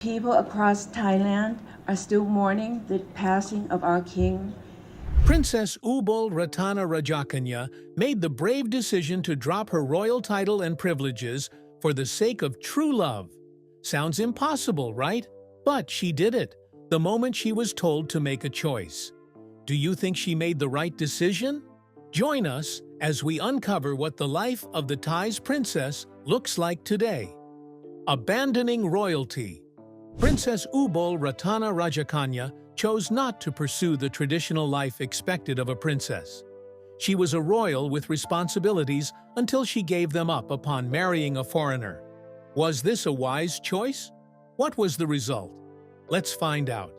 People across Thailand are still mourning the passing of our king. Princess Ubol Ratana Rajakanya made the brave decision to drop her royal title and privileges for the sake of true love. Sounds impossible, right? But she did it, the moment she was told to make a choice. Do you think she made the right decision? Join us as we uncover what the life of the Thai's princess looks like today. Abandoning royalty. Princess Ubol Ratana Rajakanya chose not to pursue the traditional life expected of a princess. She was a royal with responsibilities until she gave them up upon marrying a foreigner. Was this a wise choice? What was the result? Let's find out.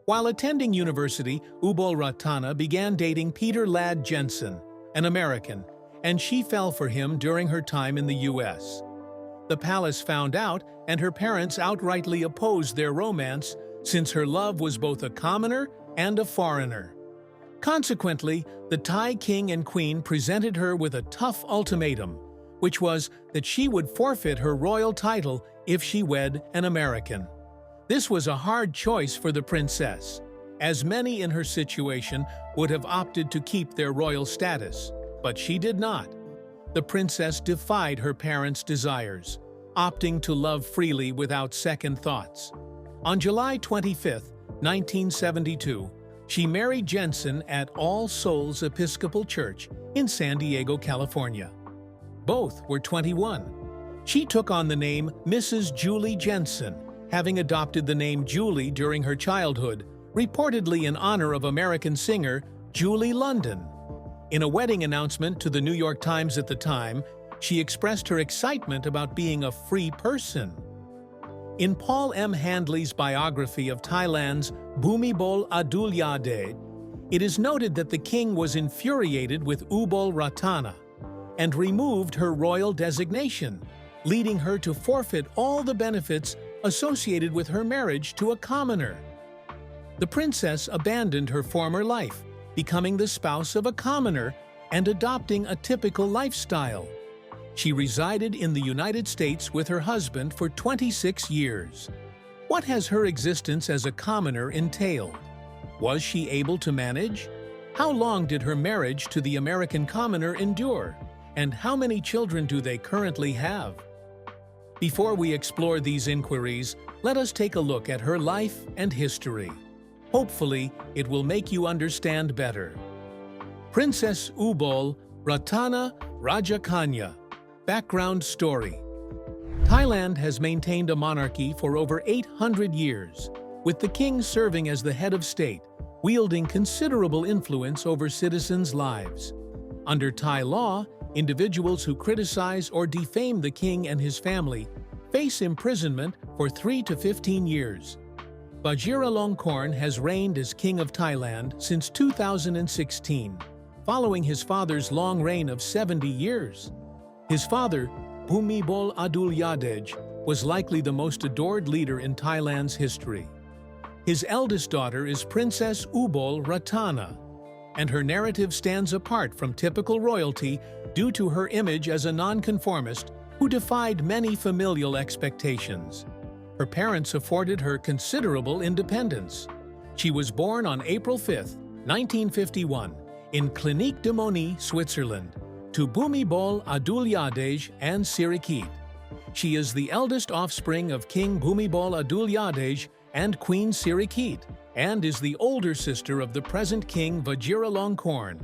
While attending university, Ubol Ratana began dating Peter Ladd Jensen, an American, and she fell for him during her time in the U.S. The palace found out, and her parents outrightly opposed their romance since her love was both a commoner and a foreigner. Consequently, the Thai king and queen presented her with a tough ultimatum, which was that she would forfeit her royal title if she wed an American. This was a hard choice for the princess, as many in her situation would have opted to keep their royal status, but she did not. The princess defied her parents' desires, opting to love freely without second thoughts. On July 25, 1972, she married Jensen at All Souls Episcopal Church in San Diego, California. Both were 21. She took on the name Mrs. Julie Jensen, having adopted the name Julie during her childhood, reportedly in honor of American singer Julie London. In a wedding announcement to the New York Times at the time, she expressed her excitement about being a free person. In Paul M. Handley's biography of Thailand's Bhumibol Adulyadej, it is noted that the king was infuriated with Ubol Ratana and removed her royal designation, leading her to forfeit all the benefits associated with her marriage to a commoner. The princess abandoned her former life, becoming the spouse of a commoner and adopting a typical lifestyle. She resided in the United States with her husband for 26 years. What has her existence as a commoner entailed? Was she able to manage? How long did her marriage to the American commoner endure? And how many children do they currently have? Before we explore these inquiries, let us take a look at her life and history. Hopefully, it will make you understand better. Princess Ubol Ratana Rajakanya. Background story. Thailand has maintained a monarchy for over 800 years, with the king serving as the head of state, wielding considerable influence over citizens' lives. Under Thai law, individuals who criticize or defame the king and his family face imprisonment for 3 to 15 years. Vajiralongkorn has reigned as King of Thailand since 2016, following his father's long reign of 70 years. His father, Bhumibol Adulyadej, was likely the most adored leader in Thailand's history. His eldest daughter is Princess Ubol Ratana, and her narrative stands apart from typical royalty due to her image as a nonconformist who defied many familial expectations. Her parents afforded her considerable independence. She was born on April 5, 1951, in Clinique de Moni, Switzerland, to Bhumibol Adulyadej and Sirikit. She is the eldest offspring of King Bhumibol Adulyadej and Queen Sirikit, and is the older sister of the present King Vajiralongkorn.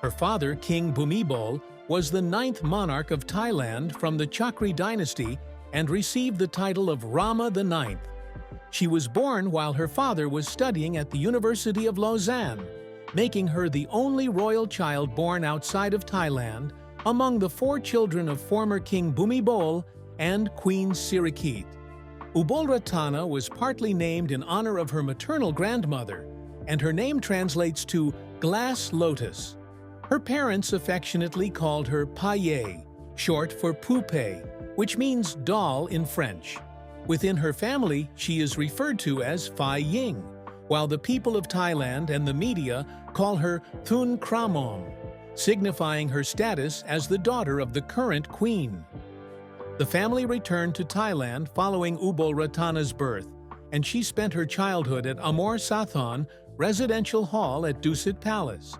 Her father, King Bhumibol, was the 9th monarch of Thailand from the Chakri dynasty and received the title of Rama IX. She was born while her father was studying at the University of Lausanne, making her the only royal child born outside of Thailand among the 4 children of former King Bhumibol and Queen Sirikit. Ubol Ratana was partly named in honor of her maternal grandmother, and her name translates to glass lotus. Her parents affectionately called her Paye, short for poupée, which means doll in French. Within her family, she is referred to as Phai Ying, while the people of Thailand and the media call her Thun Kramom, signifying her status as the daughter of the current queen. The family returned to Thailand following Ubol Ratana's birth, and she spent her childhood at Amor Sathon Residential Hall at Dusit Palace.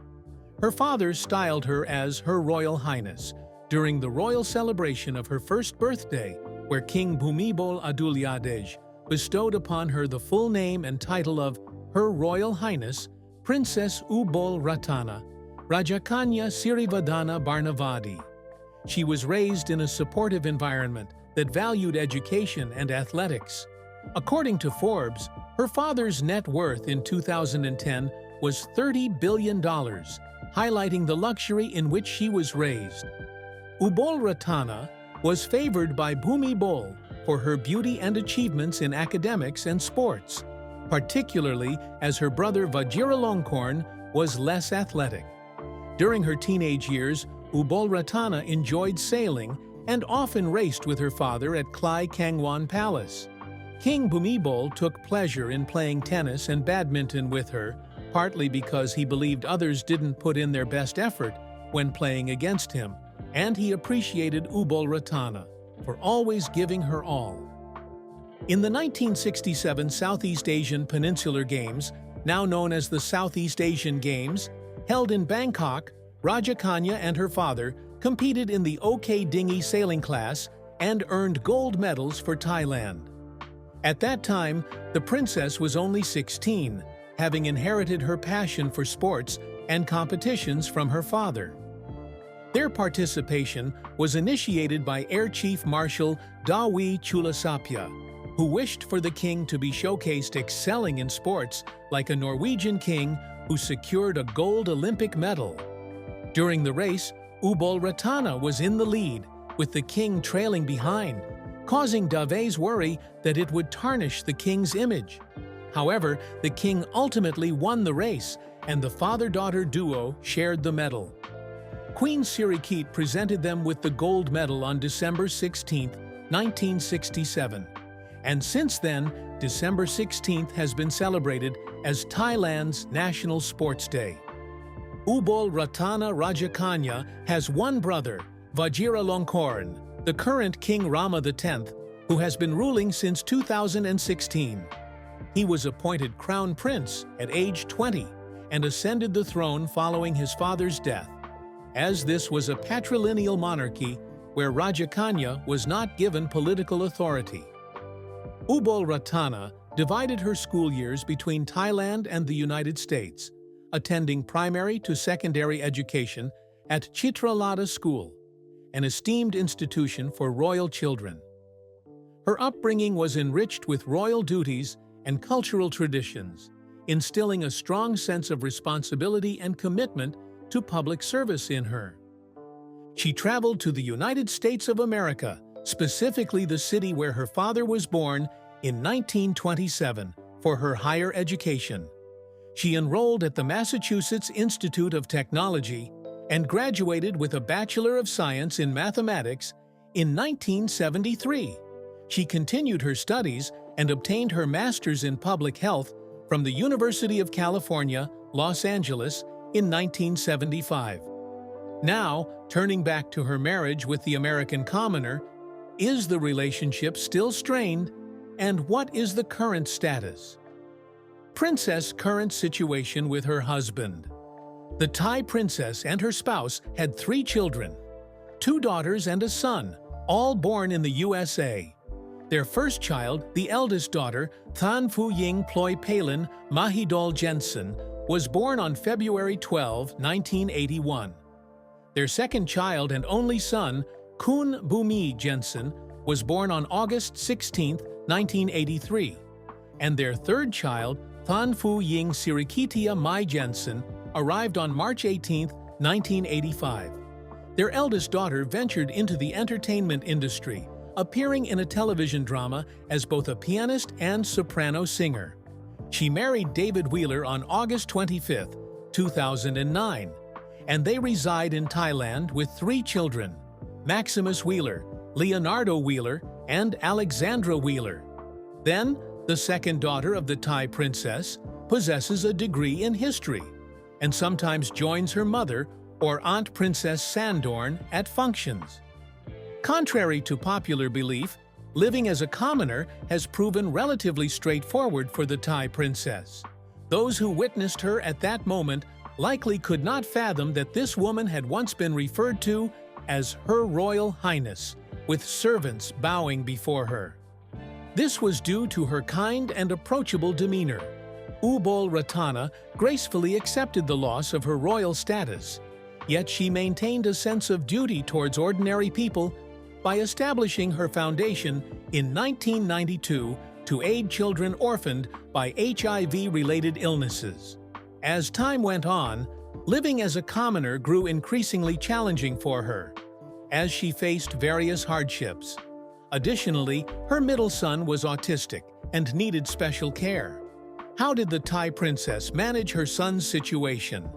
Her father styled her as Her Royal Highness during the royal celebration of her first birthday, where King Bhumibol Adulyadej bestowed upon her the full name and title of Her Royal Highness Princess Ubol Ratana Rajakanya Sirivadana Barnavadi. She was raised in a supportive environment that valued education and athletics. According to Forbes, her father's net worth in 2010 was $30 billion, highlighting the luxury in which she was raised. Ubol Ratana was favored by Bhumibol for her beauty and achievements in academics and sports, particularly as her brother Vajiralongkorn was less athletic. During her teenage years, Ubol Ratana enjoyed sailing and often raced with her father at Klai Kangwan Palace. King Bhumibol took pleasure in playing tennis and badminton with her, partly because he believed others didn't put in their best effort when playing against him, and he appreciated Ubol Ratana for always giving her all. In the 1967 Southeast Asian Peninsular Games, now known as the Southeast Asian Games, held in Bangkok, Rajakanya and her father competed in the OK Dinghy sailing class and earned gold medals for Thailand. At that time, the princess was only 16, having inherited her passion for sports and competitions from her father. Their participation was initiated by Air Chief Marshal Dawi Chulasapya, who wished for the king to be showcased excelling in sports like a Norwegian king who secured a gold Olympic medal. During the race, Ubol Ratana was in the lead, with the king trailing behind, causing Dave's worry that it would tarnish the king's image. However, the king ultimately won the race, and the father-daughter duo shared the medal. Queen Sirikit presented them with the gold medal on December 16, 1967. And since then, December 16th has been celebrated as Thailand's National Sports Day. Ubol Ratana Rajakanya has one brother, Vajiralongkorn, the current King Rama X, who has been ruling since 2016. He was appointed Crown Prince at age 20 and ascended the throne following his father's death, as this was a patrilineal monarchy where Rajakanya was not given political authority. Ubol Ratana divided her school years between Thailand and the United States, attending primary to secondary education at Chitralada School, an esteemed institution for royal children. Her upbringing was enriched with royal duties and cultural traditions, instilling a strong sense of responsibility and commitment to public service in her. She traveled to the United States of America, specifically the city where her father was born, in 1927 for her higher education. She enrolled at the Massachusetts Institute of Technology and graduated with a Bachelor of Science in Mathematics in 1973. She continued her studies and obtained her Master's in Public Health from the University of California, Los Angeles in 1975. Now, turning back to her marriage with the American commoner, is the relationship still strained, and what is the current status? Princess' current situation with her husband. The Thai princess and her spouse had 3 children, 2 daughters and a son, all born in the USA. Their first child, the eldest daughter, Than Phu Ying Ploy Palin Mahidol Jensen, was born on February 12, 1981. Their second child and only son, Kun Bumi Jensen, was born on August 16, 1983. And their third child, Than Phu Ying Sirikitia Mai Jensen, arrived on March 18, 1985. Their eldest daughter ventured into the entertainment industry, appearing in a television drama as both a pianist and soprano singer. She married David Wheeler on August 25, 2009, and they reside in Thailand with 3 children, Maximus Wheeler, Leonardo Wheeler, and Alexandra Wheeler. Then, the second daughter of the Thai princess possesses a degree in history and sometimes joins her mother or Aunt Princess Sandorn at functions. Contrary to popular belief, living as a commoner has proven relatively straightforward for the Thai princess. Those who witnessed her at that moment likely could not fathom that this woman had once been referred to as Her Royal Highness, with servants bowing before her. This was due to her kind and approachable demeanor. Ubol Ratana gracefully accepted the loss of her royal status, yet she maintained a sense of duty towards ordinary people by establishing her foundation in 1992 to aid children orphaned by HIV-related illnesses. As time went on, living as a commoner grew increasingly challenging for her, as she faced various hardships. Additionally, her middle son was autistic and needed special care. How did the Thai princess manage her son's situation?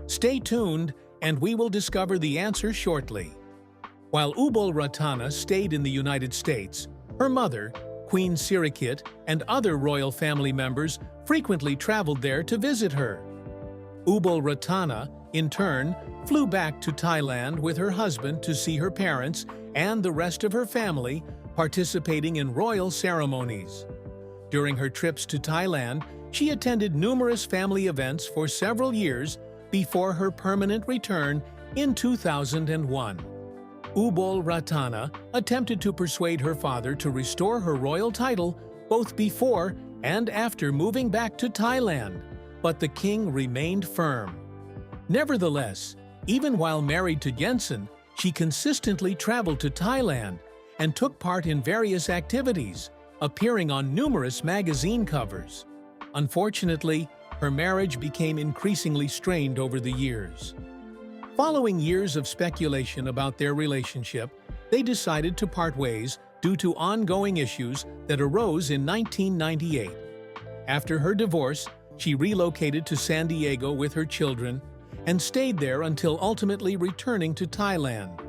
Stay tuned, and we will discover the answer shortly. While Ubol Ratana stayed in the United States, her mother, Queen Sirikit, and other royal family members frequently traveled there to visit her. Ubol Ratana, in turn, flew back to Thailand with her husband to see her parents and the rest of her family participating in royal ceremonies. During her trips to Thailand, she attended numerous family events for several years before her permanent return in 2001. Ubol Ratana attempted to persuade her father to restore her royal title both before and after moving back to Thailand, but the king remained firm. Nevertheless, even while married to Jensen, she consistently traveled to Thailand and took part in various activities, appearing on numerous magazine covers. Unfortunately, her marriage became increasingly strained over the years. Following years of speculation about their relationship, they decided to part ways due to ongoing issues that arose in 1998. After her divorce, she relocated to San Diego with her children and stayed there until ultimately returning to Thailand.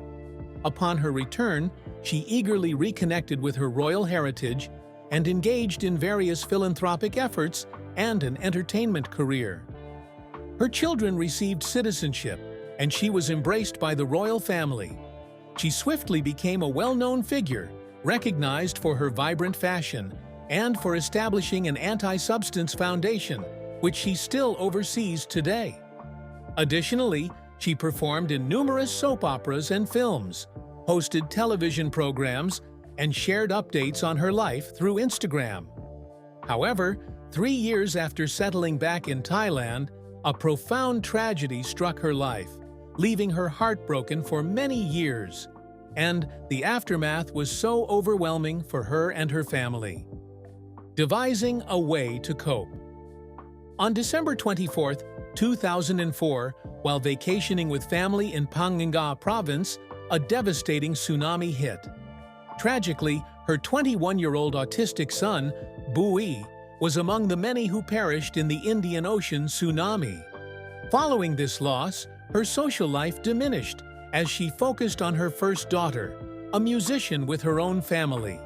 Upon her return, she eagerly reconnected with her royal heritage and engaged in various philanthropic efforts and an entertainment career. Her children received citizenship, and she was embraced by the royal family. She swiftly became a well-known figure, recognized for her vibrant fashion and for establishing an anti-substance foundation, which she still oversees today. Additionally, she performed in numerous soap operas and films, hosted television programs, and shared updates on her life through Instagram. However, 3 years after settling back in Thailand, a profound tragedy struck her life, leaving her heartbroken for many years, and the aftermath was so overwhelming for her and her family. Devising a way to cope. On December 24, 2004, while vacationing with family in Phangan province, a devastating tsunami hit. Tragically, her 21-year-old autistic son, Bui, was among the many who perished in the Indian Ocean tsunami. Following this loss, her social life diminished as she focused on her first daughter, a musician with her own family.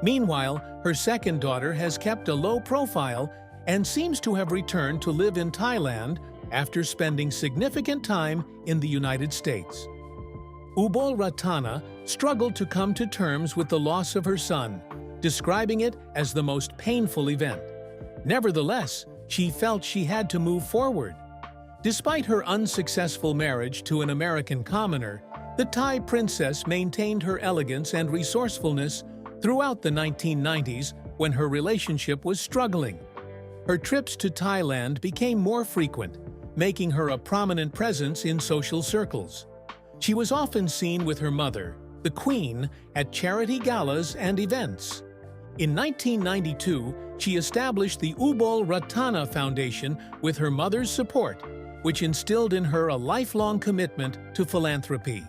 Meanwhile, her second daughter has kept a low profile and seems to have returned to live in Thailand after spending significant time in the United States. Ubol Ratana struggled to come to terms with the loss of her son, describing it as the most painful event. Nevertheless, she felt she had to move forward. Despite her unsuccessful marriage to an American commoner, the Thai princess maintained her elegance and resourcefulness throughout the 1990s when her relationship was struggling. Her trips to Thailand became more frequent, making her a prominent presence in social circles. She was often seen with her mother, the Queen, at charity galas and events. In 1992, she established the Ubol Ratana Foundation with her mother's support, which instilled in her a lifelong commitment to philanthropy.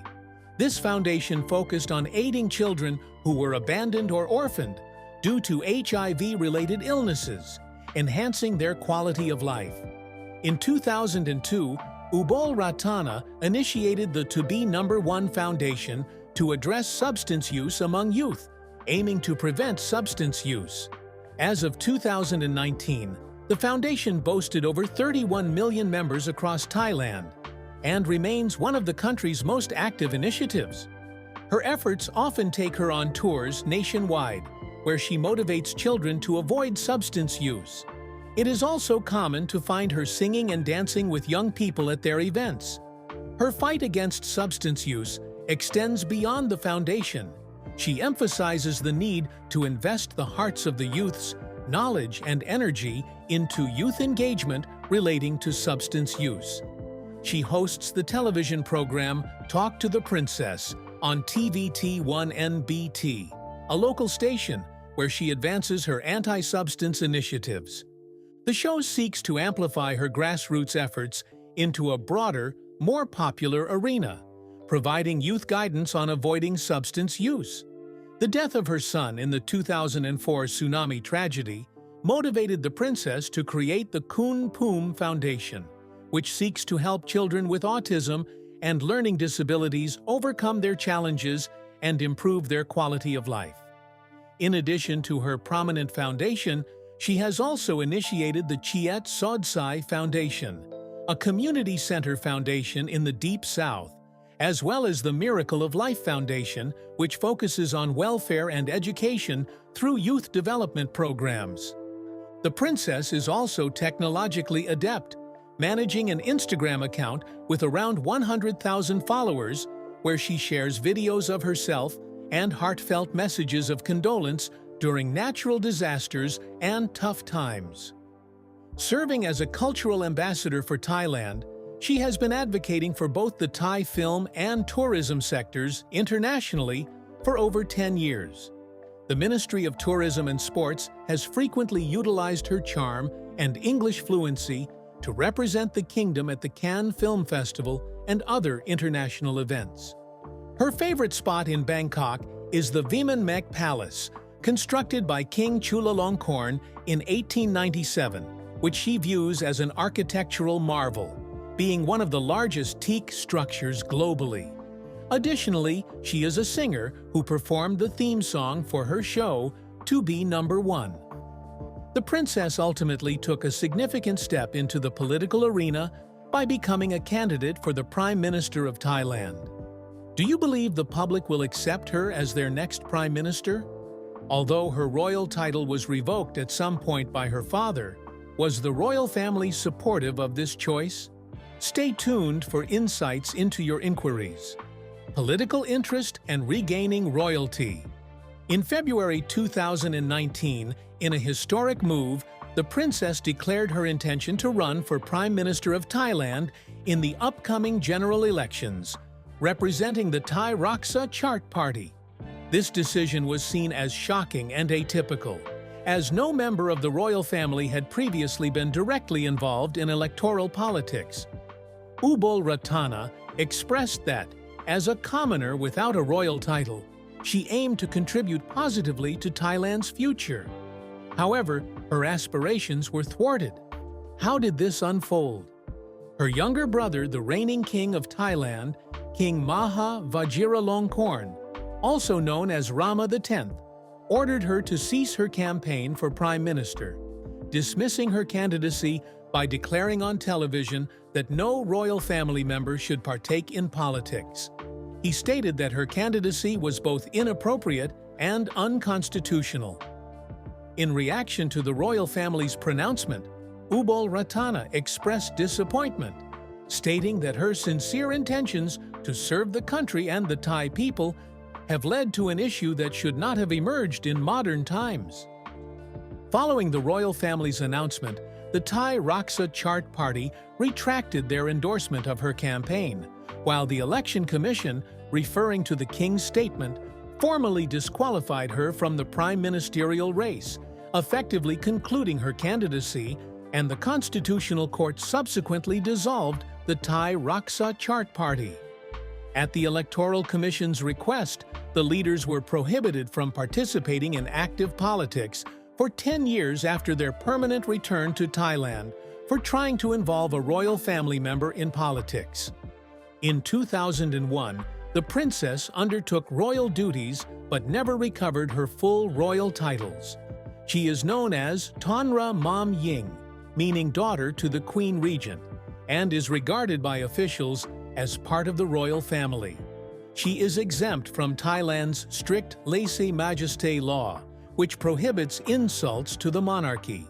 This foundation focused on aiding children who were abandoned or orphaned due to HIV-related illnesses, enhancing their quality of life. In 2002, Ubol Ratana initiated the To Be Number One Foundation to address substance use among youth, aiming to prevent substance use. As of 2019, the foundation boasted over 31 million members across Thailand and remains one of the country's most active initiatives. Her efforts often take her on tours nationwide, where she motivates children to avoid substance use. It is also common to find her singing and dancing with young people at their events. Her fight against substance use extends beyond the foundation. She emphasizes the need to invest the hearts of the youths, knowledge and energy into youth engagement relating to substance use. She hosts the television program Talk to the Princess on TVT1NBT, a local station where she advances her anti-substance initiatives. The show seeks to amplify her grassroots efforts into a broader, more popular arena, providing youth guidance on avoiding substance use. The death of her son in the 2004 tsunami tragedy motivated the princess to create the Kun Poom Foundation, which seeks to help children with autism and learning disabilities overcome their challenges and improve their quality of life. In addition to her prominent foundation, she has also initiated the Chiet Sodsai Foundation, a community center foundation in the Deep South, as well as the Miracle of Life Foundation, which focuses on welfare and education through youth development programs. The princess is also technologically adept, managing an Instagram account with around 100,000 followers, where she shares videos of herself and heartfelt messages of condolence during natural disasters and tough times. Serving as a cultural ambassador for Thailand, she has been advocating for both the Thai film and tourism sectors internationally for over 10 years. The Ministry of Tourism and Sports has frequently utilized her charm and English fluency to represent the kingdom at the Cannes Film Festival and other international events. Her favorite spot in Bangkok is the Viman Mek Palace, constructed by King Chulalongkorn in 1897, which she views as an architectural marvel, being one of the largest teak structures globally. Additionally, she is a singer who performed the theme song for her show, To Be Number One. The princess ultimately took a significant step into the political arena by becoming a candidate for the Prime Minister of Thailand. Do you believe the public will accept her as their next Prime Minister? Although her royal title was revoked at some point by her father, was the royal family supportive of this choice? Stay tuned for insights into your inquiries. Political interest and regaining royalty. In February 2019, in a historic move, the princess declared her intention to run for Prime Minister of Thailand in the upcoming general elections, representing the Thai Raksa Chart Party. This decision was seen as shocking and atypical, as no member of the royal family had previously been directly involved in electoral politics. Ubol Ratana expressed that, as a commoner without a royal title, she aimed to contribute positively to Thailand's future. However, her aspirations were thwarted. How did this unfold? Her younger brother, the reigning king of Thailand, King Maha Vajiralongkorn, also known as Rama X, ordered her to cease her campaign for prime minister, dismissing her candidacy by declaring on television that no royal family member should partake in politics. He stated that her candidacy was both inappropriate and unconstitutional. In reaction to the royal family's pronouncement, Ubol Ratana expressed disappointment, stating that her sincere intentions to serve the country and the Thai people have led to an issue that should not have emerged in modern times. Following the royal family's announcement, the Thai Raksa Chart Party retracted their endorsement of her campaign, while the Election Commission, referring to the king's statement, formally disqualified her from the prime ministerial race, effectively concluding her candidacy, and the Constitutional Court subsequently dissolved the Thai Raksa Chart Party. At the Electoral Commission's request, the leaders were prohibited from participating in active politics for 10 years after their permanent return to Thailand for trying to involve a royal family member in politics. In 2001, the princess undertook royal duties but never recovered her full royal titles. She is known as Tonra Mam Ying, meaning daughter to the Queen Regent, and is regarded by officials as part of the royal family. She is exempt from Thailand's strict lèse-majesté law, which prohibits insults to the monarchy.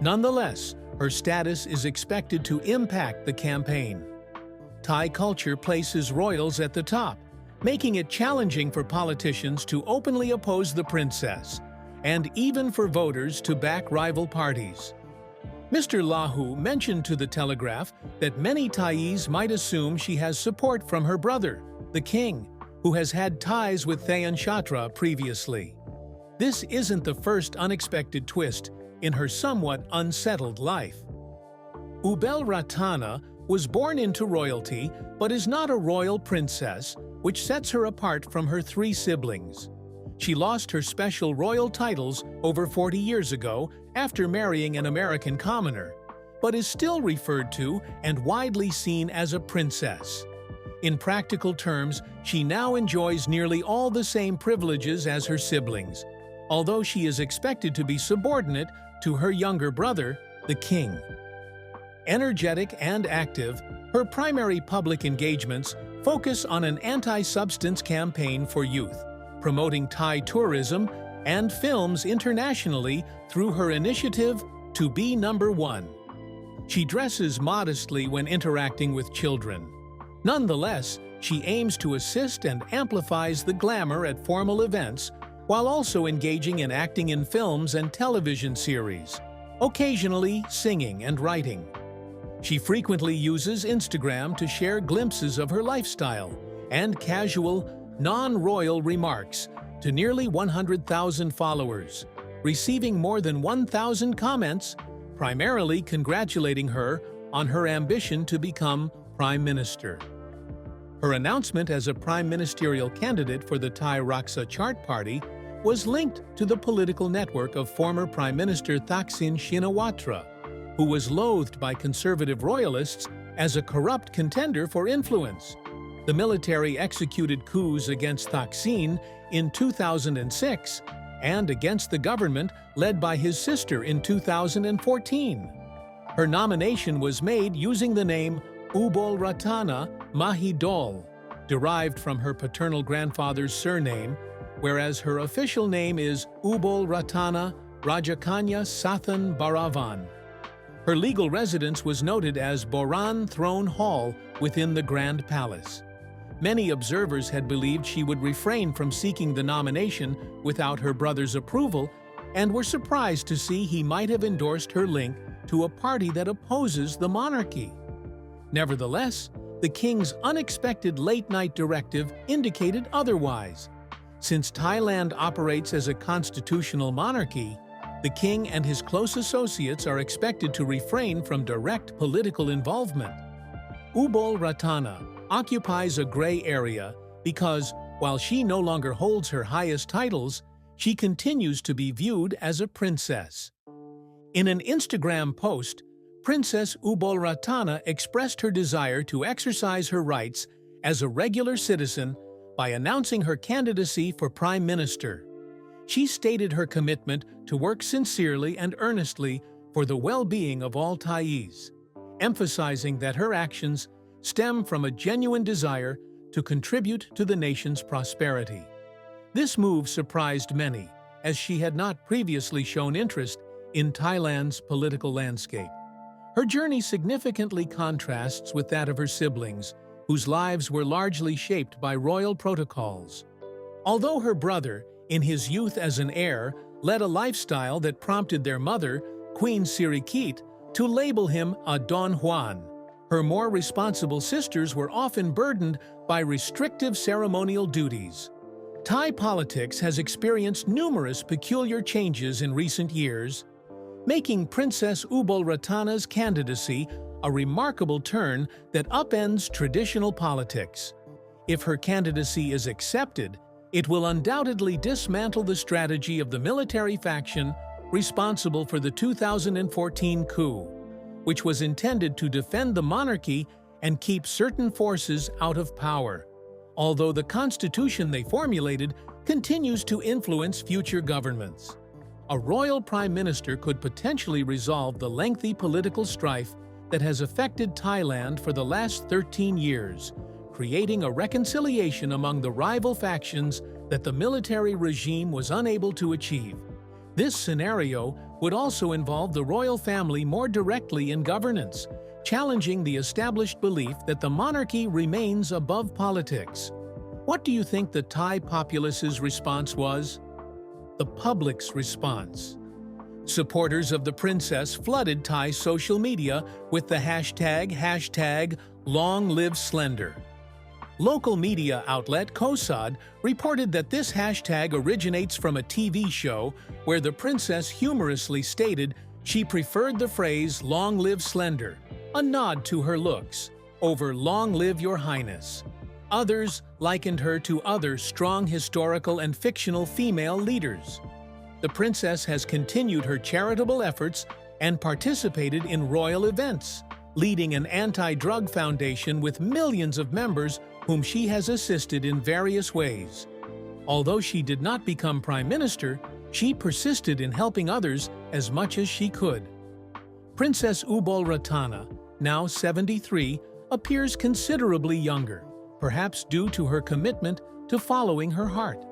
Nonetheless, her status is expected to impact the campaign. Thai culture places royals at the top, making it challenging for politicians to openly oppose the princess, and even for voters to back rival parties. Mr. Lahu mentioned to the Telegraph that many Thais might assume she has support from her brother, the king, who has had ties with Thayan Chatra previously. This isn't the first unexpected twist in her somewhat unsettled life. Ubol Ratana was born into royalty but is not a royal princess, which sets her apart from her three siblings. She lost her special royal titles over 40 years ago after marrying an American commoner, but is still referred to and widely seen as a princess. In practical terms, she now enjoys nearly all the same privileges as her siblings, although she is expected to be subordinate to her younger brother, the king. Energetic and active, her primary public engagements focus on an anti-substance campaign for youth, promoting Thai tourism and films internationally through her initiative To Be Number One. She dresses modestly when interacting with children. Nonetheless, she aims to assist and amplifies the glamour at formal events while also engaging in acting in films and television series, occasionally singing and writing. She frequently uses Instagram to share glimpses of her lifestyle and casual, non-royal remarks to nearly 100,000 followers, receiving more than 1,000 comments, primarily congratulating her on her ambition to become Prime Minister. Her announcement as a prime ministerial candidate for the Thai Raksa Chart Party was linked to the political network of former Prime Minister Thaksin Shinawatra, who was loathed by conservative royalists as a corrupt contender for influence. The military executed coups against Thaksin in 2006 and against the government led by his sister in 2014. Her nomination was made using the name Ubol Ratana Mahidol, derived from her paternal grandfather's surname, whereas her official name is Ubol Ratana Rajakanya Sathan Baravan. Her legal residence was noted as Boran Throne Hall within the Grand Palace. Many observers had believed she would refrain from seeking the nomination without her brother's approval and were surprised to see he might have endorsed her link to a party that opposes the monarchy. Nevertheless, the king's unexpected late-night directive indicated otherwise. Since Thailand operates as a constitutional monarchy, the king and his close associates are expected to refrain from direct political involvement. Ubol Ratana occupies a gray area because, while she no longer holds her highest titles, she continues to be viewed as a princess. In an Instagram post, Princess Ubol Ratana expressed her desire to exercise her rights as a regular citizen by announcing her candidacy for Prime Minister. She stated her commitment to work sincerely and earnestly for the well-being of all Thais, emphasizing that her actions stem from a genuine desire to contribute to the nation's prosperity. This move surprised many, as she had not previously shown interest in Thailand's political landscape. Her journey significantly contrasts with that of her siblings, whose lives were largely shaped by royal protocols. Although her brother, in his youth as an heir, led a lifestyle that prompted their mother, Queen Sirikit, to label him a Don Juan, her more responsible sisters were often burdened by restrictive ceremonial duties. Thai politics has experienced numerous peculiar changes in recent years, making Princess Ubol Ratana's candidacy a remarkable turn that upends traditional politics. If her candidacy is accepted, it will undoubtedly dismantle the strategy of the military faction responsible for the 2014 coup, which was intended to defend the monarchy and keep certain forces out of power, although the constitution they formulated continues to influence future governments. A royal prime minister could potentially resolve the lengthy political strife that has affected Thailand for the last 13 years, creating a reconciliation among the rival factions that the military regime was unable to achieve. This scenario would also involve the royal family more directly in governance, challenging the established belief that the monarchy remains above politics. What do you think the Thai populace's response was? The public's response. Supporters of the princess flooded Thai social media with the hashtag Long Live Slender. Local media outlet Kosad reported that this hashtag originates from a TV show where the princess humorously stated she preferred the phrase "Long live slender," a nod to her looks, over "Long live your highness." Others likened her to other strong historical and fictional female leaders. The princess has continued her charitable efforts and participated in royal events, leading an anti-drug foundation with millions of members whom she has assisted in various ways. Although she did not become prime minister, she persisted in helping others as much as she could. Princess Ubol Ratana, now 73, appears considerably younger, perhaps due to her commitment to following her heart.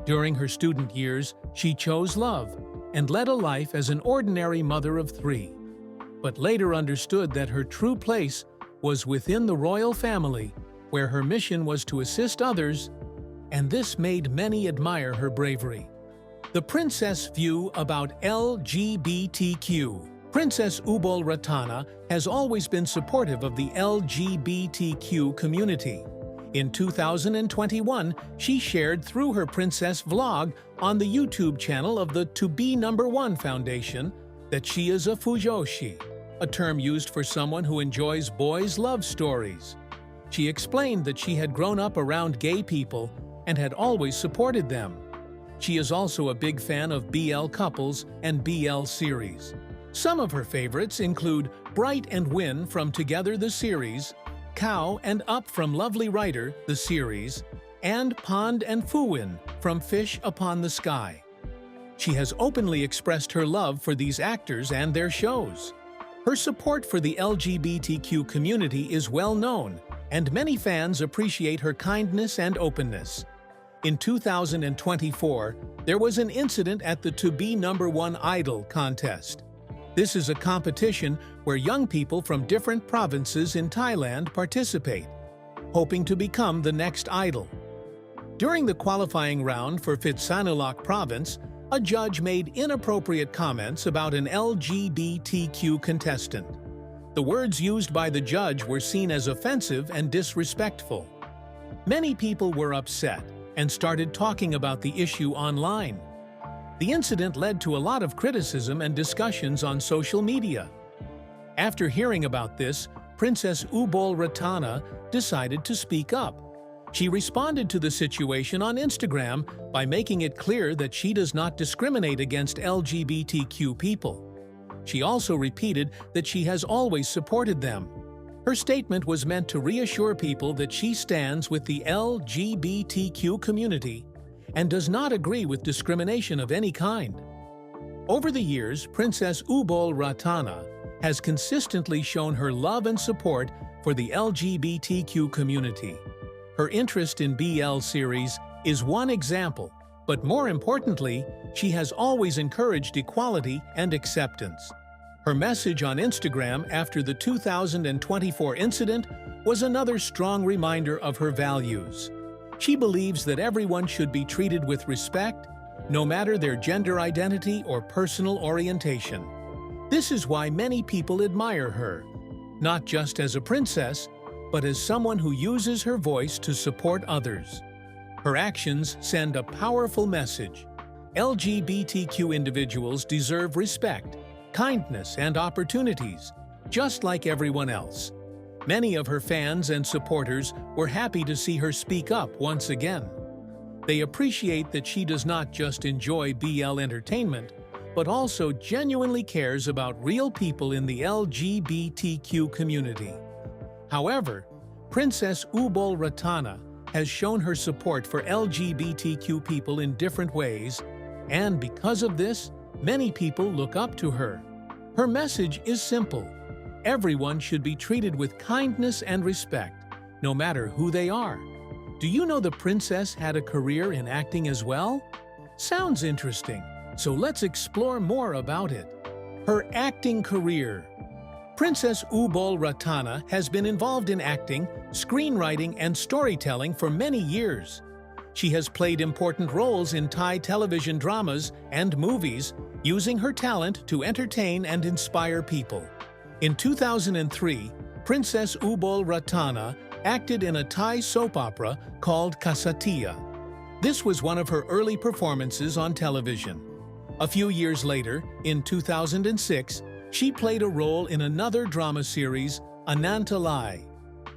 During her student years, she chose love and led a life as an ordinary mother of 3, but later understood that her true place was within the royal family, where her mission was to assist others, and this made many admire her bravery. The princess' view about LGBTQ. Princess Ubol Ratana has always been supportive of the LGBTQ community. In 2021, she shared through her princess vlog on the YouTube channel of the To Be Number One Foundation that she is a fujoshi, a term used for someone who enjoys boys' love stories. She explained that she had grown up around gay people and had always supported them. She is also a big fan of BL couples and BL series. Some of her favorites include Bright and Win from Together the series, Cow and Up from Lovely Writer the series, and Pond and Fuwin from Fish Upon the Sky. She has openly expressed her love for these actors and their shows. Her support for the LGBTQ community is well known, and many fans appreciate her kindness and openness. In 2024, there was an incident at the To Be Number One Idol contest. This is a competition where young people from different provinces in Thailand participate, hoping to become the next idol. During the qualifying round for Phitsanulok province, a judge made inappropriate comments about an LGBTQ contestant. The words used by the judge were seen as offensive and disrespectful. Many people were upset and started talking about the issue online. The incident led to a lot of criticism and discussions on social media. After hearing about this, Princess Ubol Ratana decided to speak up. She responded to the situation on Instagram by making it clear that she does not discriminate against LGBTQ people. She also repeated that she has always supported them. Her statement was meant to reassure people that she stands with the LGBTQ community and does not agree with discrimination of any kind. Over the years, Princess Ubol Ratana has consistently shown her love and support for the LGBTQ community. Her interest in BL series is one example, but more importantly, she has always encouraged equality and acceptance. Her message on Instagram after the 2024 incident was another strong reminder of her values. She believes that everyone should be treated with respect, no matter their gender identity or personal orientation. This is why many people admire her, not just as a princess, but as someone who uses her voice to support others. Her actions send a powerful message. LGBTQ individuals deserve respect, kindness, and opportunities, just like everyone else. Many of her fans and supporters were happy to see her speak up once again. They appreciate that she does not just enjoy BL entertainment, but also genuinely cares about real people in the LGBTQ community. However, Princess Ubol Ratana has shown her support for LGBTQ people in different ways, and because of this, many people look up to her. Her message is simple. Everyone should be treated with kindness and respect, no matter who they are. Do you know the princess had a career in acting as well? Sounds interesting, so let's explore more about it. Her acting career. Princess Ubol Ratana has been involved in acting, screenwriting, and storytelling for many years. She has played important roles in Thai television dramas and movies, using her talent to entertain and inspire people. In 2003, Princess Ubol Ratana acted in a Thai soap opera called Kasatia. This was one of her early performances on television. A few years later, in 2006, she played a role in another drama series, Anantalai.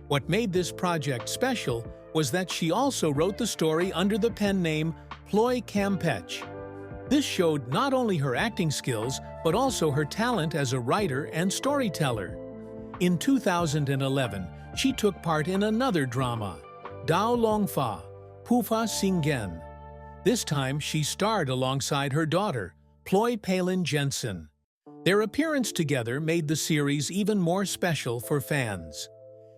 What made this project special was that she also wrote the story under the pen name Ploy Kampech. This showed not only her acting skills, but also her talent as a writer and storyteller. In 2011, she took part in another drama, Dao Longfa, Pufa Singen. This time, she starred alongside her daughter, Ploy Palin Jensen. Their appearance together made the series even more special for fans.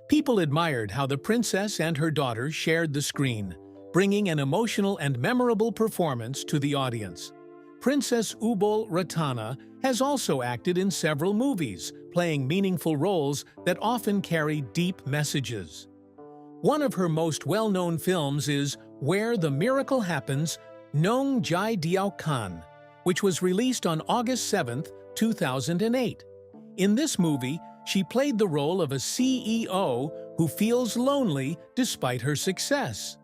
People admired how the princess and her daughter shared the screen, bringing an emotional and memorable performance to the audience. Princess Ubol Ratana has also acted in several movies, playing meaningful roles that often carry deep messages. One of her most well-known films is Where the Miracle Happens, Nong Jai Diao Kan, which was released on August 7, 2008. In this movie, she played the role of a CEO who feels lonely despite her success.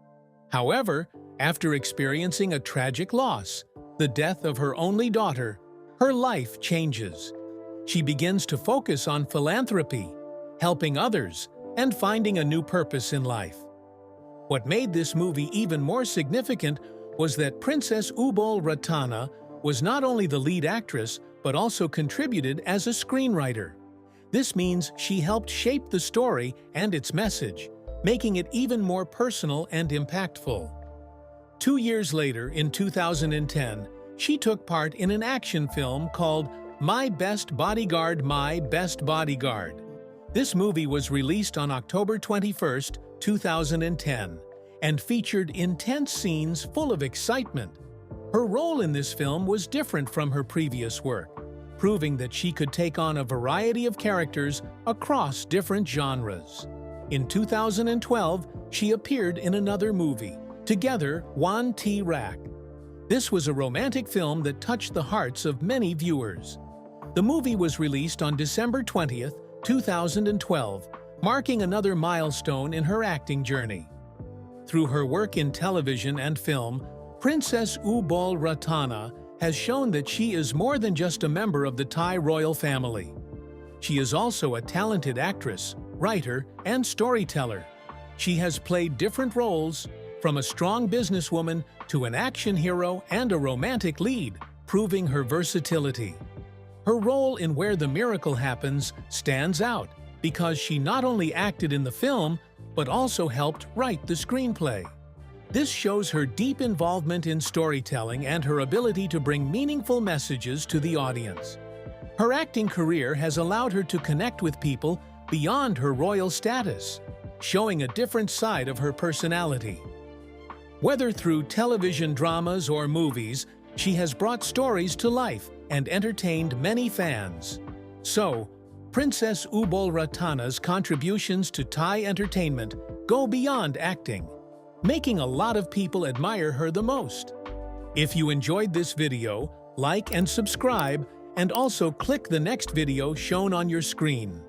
However, after experiencing a tragic loss, the death of her only daughter, her life changes. She begins to focus on philanthropy, helping others, and finding a new purpose in life. What made this movie even more significant was that Princess Ubol Ratana was not only the lead actress, but also contributed as a screenwriter. This means she helped shape the story and its message, making it even more personal and impactful. 2 years later, in 2010, she took part in an action film called My Best Bodyguard, My Best Bodyguard. This movie was released on October 21, 2010, and featured intense scenes full of excitement. Her role in this film was different from her previous work, proving that she could take on a variety of characters across different genres. In 2012, she appeared in another movie, Together Wan Ti Rak. This was a romantic film that touched the hearts of many viewers. The movie was released on December 20, 2012, marking another milestone in her acting journey. Through her work in television and film, Princess Ubol Ratana has shown that she is more than just a member of the Thai royal family. She is also a talented actress, writer, and storyteller. She has played different roles, from a strong businesswoman to an action hero and a romantic lead, proving her versatility. Her role in Where the Miracle Happens stands out because she not only acted in the film, but also helped write the screenplay. This shows her deep involvement in storytelling and her ability to bring meaningful messages to the audience. Her acting career has allowed her to connect with people beyond her royal status, showing a different side of her personality. Whether through television dramas or movies, she has brought stories to life and entertained many fans. So, Princess Ubol Ratana's contributions to Thai entertainment go beyond acting, making a lot of people admire her the most. If you enjoyed this video, like and subscribe, and also click the next video shown on your screen.